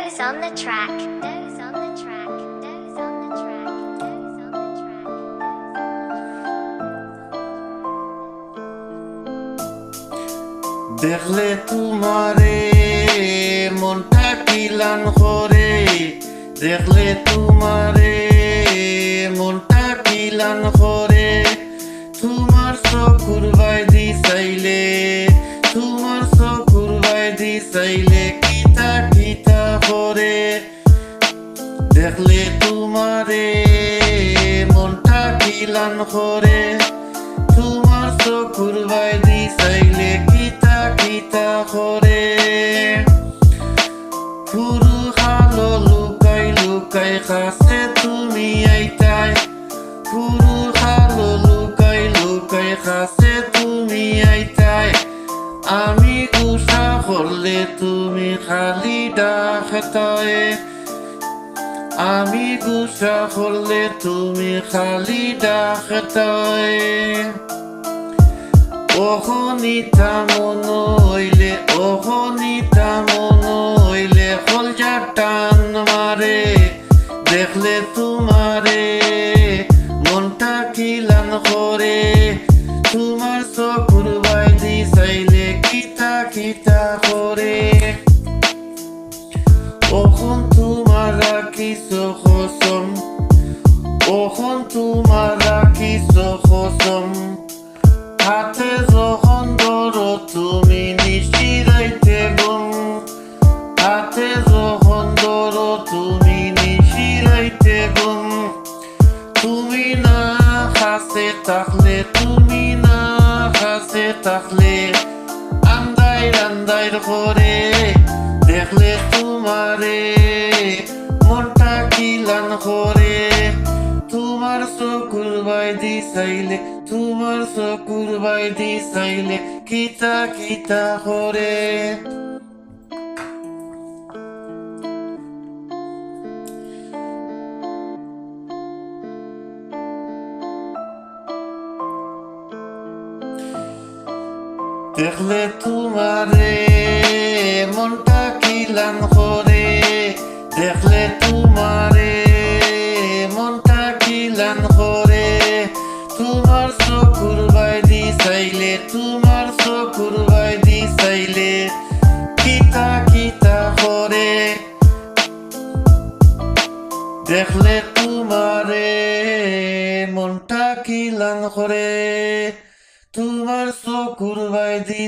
Doze on the track. Doze on the track. Doze on the track. Doze on the track. দেখলে তোমারে মনটা কিলান করে, দেখলে তোমারে মনটা কিলান করে, তোমার চকুর বাইদি চাইলে, তোমার চকুর বাইদি চাইলে কিতা কিতা করে, দেখলে তোমারে মনটা কিলান করে, তোমার চকুর বাইদি চাইলে কিতা কিতা করে। পুরু খালো লুকাই লুকাই কাছে তুমি আইতাই, পুরু খালো লুকাই লুকাই কাছে তুমি আইতাই, আমি গুসা করলে তুমি খালি ডাকতাই, আমি গুসা করলে তুমি খালি ডাকতাই। অহনিতা মন হইলে, অহনিতা মন হইলে কলজা টান মারে, দেখলে তোমারে মনটা কিলান করে, তোমার চকুর বাইদি চাইলে কিতা কিতা করে। অখন তোমার রাখিস কসম, অখন তোমার রাখিস কসম, হাতে যখন ধরো তুমি নিশিরাইতে ঘুম, হাতে যখন ধরো তুমি নিশিরাইতে ঘুম, তুমি না কাছে থাকলে, তুমি না কাছে থাকলে আন্দাইর আন্দাইর করে, দেখলে তোমারে মনটা কিলান করে, তোমার চকুর বাইদি চাইলে, তোমার চকুর বাইদি চাইলে কিতা কিতা করে। দেখলে তোমারে মনটা কিলান করে, দেখলে তোমারে মনটা কিলান করে, তোমার চকুর বাইদি চাইলে, তোমার চকুর বাইদি চাইলে কিতা কিতা করে, দেখলে তোমারে মনটা কিলান করে, তোমার চকুর বাইদি